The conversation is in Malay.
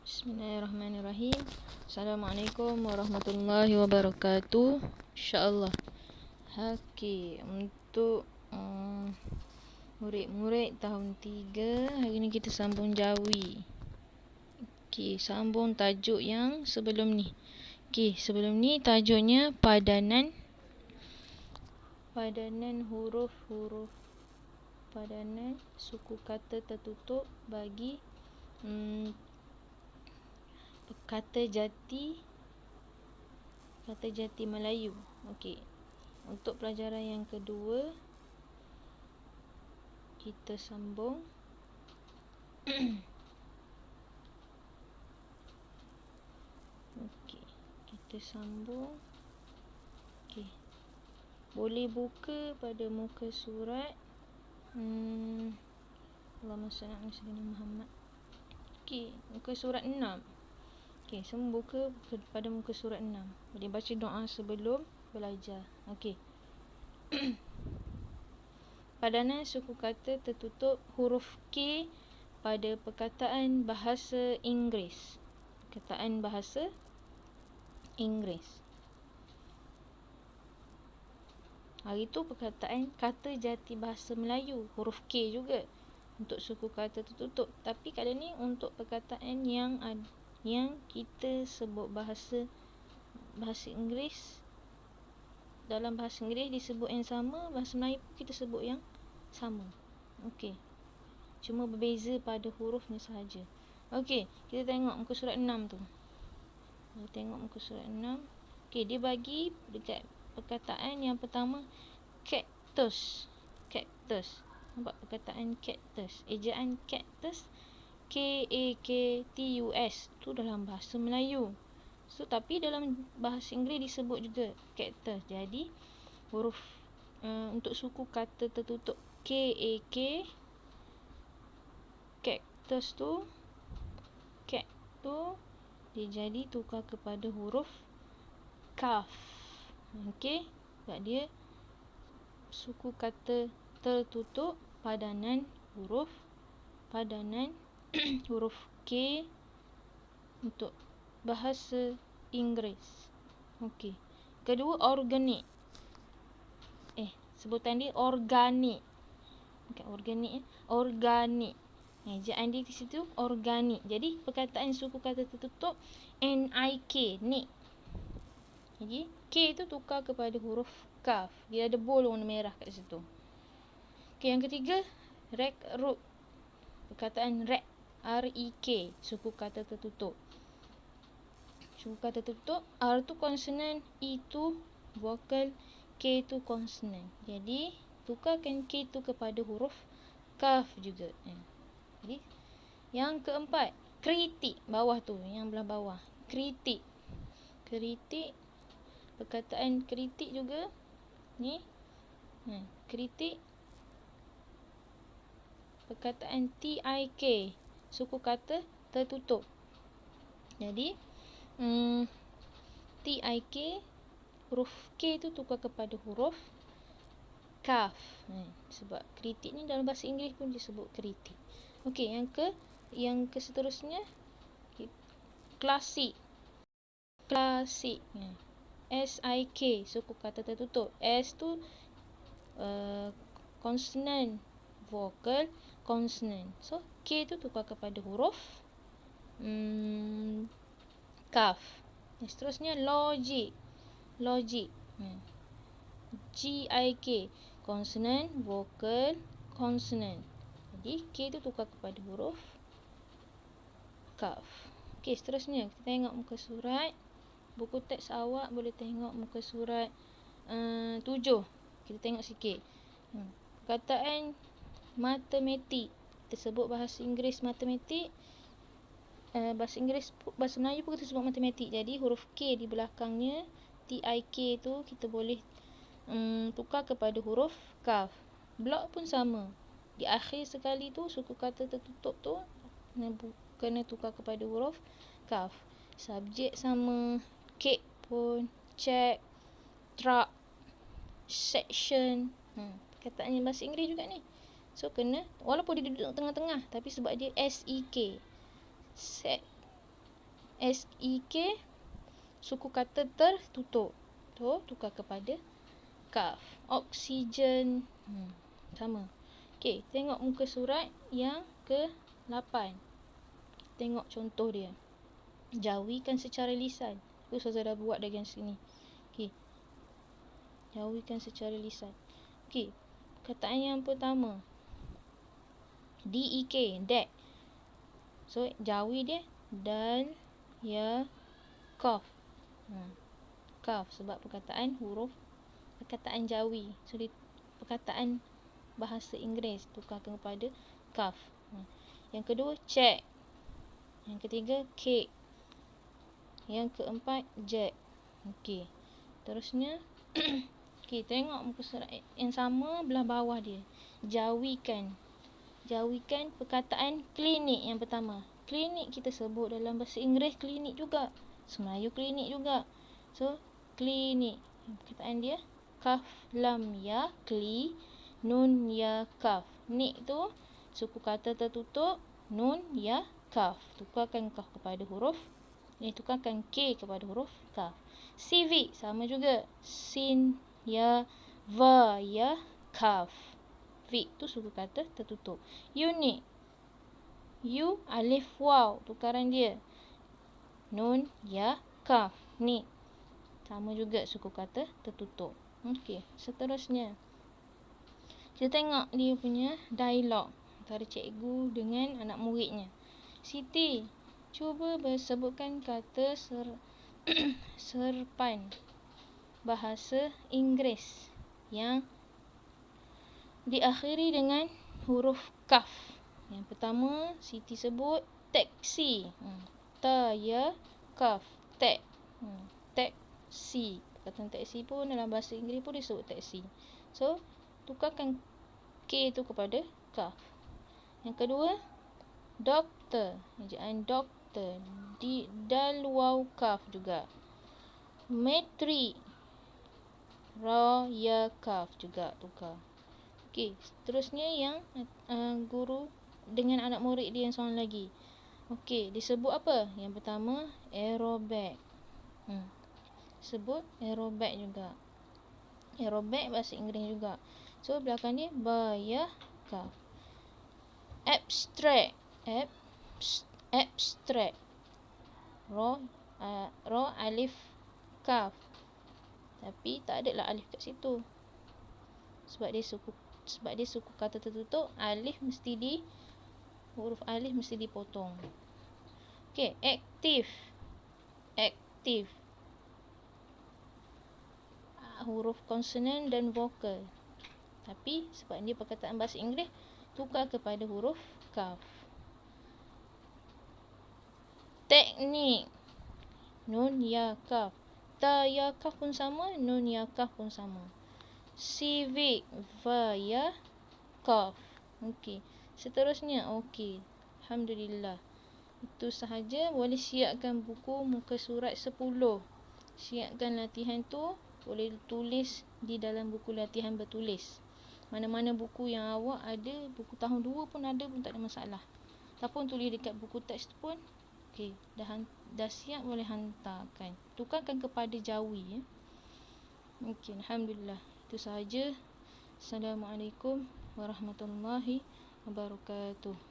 Bismillahirrahmanirrahim. Assalamualaikum warahmatullahi wabarakatuh. InsyaAllah. Okey, untuk murid-murid tahun 3, hari ni kita sambung Jawi. Okey, sambung tajuk yang sebelum ni. Okey, sebelum ni tajuknya padanan huruf-huruf, padanan suku kata tertutup bagi kata jati Melayu. Okey. Untuk pelajaran yang kedua, kita sambung okey, kita sambung. Okey. Boleh buka pada muka surat Allahumma salli ala sayyidina Muhammad. Okey, muka surat 6. Okey, semua buka pada muka surat 6. Boleh baca doa sebelum belajar. Okey. Padanan suku kata tertutup huruf K pada perkataan bahasa Inggeris. Perkataan bahasa Inggeris. Hari tu perkataan kata jati bahasa Melayu, huruf K juga untuk suku kata tertutup. Tapi kali ni untuk perkataan yang kita sebut bahasa Inggeris. Dalam bahasa Inggeris disebut yang sama, bahasa Melayu pun kita sebut yang sama. Okey. Cuma berbeza pada hurufnya sahaja. Okey, kita tengok muka surat 6 tu. Kita tengok muka surat 6. Okey, dia bagi dekat perkataan yang pertama cactus. Nampak perkataan cactus. Ejaan cactus K-A-K-T-U-S tu dalam bahasa Melayu. So tapi dalam bahasa Inggeris disebut juga cactus. Jadi huruf untuk suku kata tertutup K-A-K, cactus tu dia jadi tukar kepada huruf kaf. Okey, sebab dia suku kata tertutup padanan huruf K untuk bahasa Inggeris. Okey. Kedua, organik. Sebutan dia organik. Bukan organik, organik. Ejaan dia di situ organik. Jadi perkataan suku kata tertutup N-I-K, nik. Jadi K tu tukar kepada huruf kaf. Dia ada bold warna merah kat situ. Okey, yang ketiga, rekrut. Perkataan rek, R-E-K, suku kata tertutup. Suku kata tertutup, R tu konsonan, E tu vokal, K tu konsonan. Jadi tukarkan K tu kepada huruf kaf juga. Jadi yang keempat, kritik. Bawah tu, yang belah bawah, kritik. Perkataan kritik juga ni. Kritik, perkataan T-I-K, suku kata tertutup. Jadi T-I-K, huruf K tu tukar kepada huruf kaf. Sebab kritik ni dalam bahasa Inggeris pun disebut kritik. Okey, yang seterusnya, klasik. S-I-K, suku kata tertutup. S tu konsonan, vokal, konsonan. So K tu tukar kepada huruf kaf. Seterusnya logik. G-I-K, konsonan, vokal, konsonan. Jadi K tu tukar kepada huruf kaf. Okey, seterusnya kita tengok muka surat. Buku teks awak boleh tengok muka surat 7. Kita tengok sikit. Perkataan matematik. Kita sebut bahasa Inggeris matematik. Bahasa Melayu pun kita sebut matematik. Jadi huruf K di belakangnya, T-I-K tu kita boleh tukar kepada huruf kaf. Blok pun sama. Di akhir sekali tu suku kata tertutup tu kena tukar kepada huruf kaf. Subjek sama, cake pun, check, truck, section. Perkataan bahasa Inggeris juga ni. So kena, walaupun dia duduk tengah-tengah, tapi sebab dia S-E-K, set, SEK, suku kata tertutup. Tu tukar kepada kaf. Oksigen. Sama. Okey, tengok muka surat yang ke-8. Tengok contoh dia. Jawikan secara lisan. Itu Ustazah dah buat bahagian sini. Okey. Jawikan secara lisan. Okey. Perkataan yang pertama. DEK, dek. So, jawi dia dal, ya, kaf. Kaf sebab perkataan jawi. So, perkataan bahasa Inggeris tukarkan kepada kaf. Yang kedua, cek. Yang ketiga, kek. Yang keempat, jack. Okey. Terusnya okey, tengok muka surat yang sama belah bawah dia. Jawikan. Jawikan perkataan klinik yang pertama. Klinik kita sebut dalam bahasa Inggeris klinik juga. Melayu klinik juga. So, klinik. Perkataan dia kaf lam ya, kli, nun ya, kaf. Nik tu suku kata tertutup, nun ya, kaf. Tukarkan kaf kepada huruf. Tukarkan K kepada huruf kaf. Civic sama juga. Sin ya, va ya, kaf. Vic tu suku kata tertutup. Unik. U alif waw tukaran dia. Nun ya, kaf. Ni sama juga suku kata tertutup. Okey, seterusnya kita tengok dia punya dialog antara cikgu dengan anak muridnya. Siti, cuba sebutkan kata serpan bahasa Inggeris yang diakhiri dengan huruf kaf. Yang pertama, Siti sebut taksi. Ta, ya, kaf. Tak. Taksi. Perkataan taksi pun dalam bahasa Inggeris pun disebut taksi. So, tukarkan K tu kepada kaf. Yang kedua, doktor. Ejaan doktor. Dal, waw, kaf juga. Metri. Ra, ya, kaf juga tukar. Okey, seterusnya yang guru dengan anak murid dia yang seorang lagi. Okey, disebut apa? Yang pertama, aerobag. Sebut aerobag juga. Aerobag bahasa Inggeris juga. So, belakang dia ba, ya, kaf. Abstract. Abstract. Ra, alif, kaf. Tapi tak ada lah alif kat situ. Sebab dia suku kata tertutup, huruf alif mesti dipotong. Okey, aktif. Aktif. Huruf konsonan dan vokal. Tapi sebab dia perkataan bahasa Inggeris, tukar kepada huruf kaf. Teknik. Nun ya, kaf. Ta, ya, kaf pun sama, nun ya, kaf pun sama. Civic, va, ya, kaf. Okey. Seterusnya, okey. Alhamdulillah. Itu sahaja. Boleh siapkan buku muka surat 10. Siapkan latihan tu. Boleh tulis di dalam buku latihan bertulis. Mana-mana buku yang awak ada, buku tahun 2 pun ada pun tak ada masalah. Ataupun tulis dekat buku teks tu pun. Okey, dah siap, boleh hantarkan. Tukarkan kepada jawi ya. Okey, alhamdulillah. Itu sahaja. Assalamualaikum warahmatullahi wabarakatuh.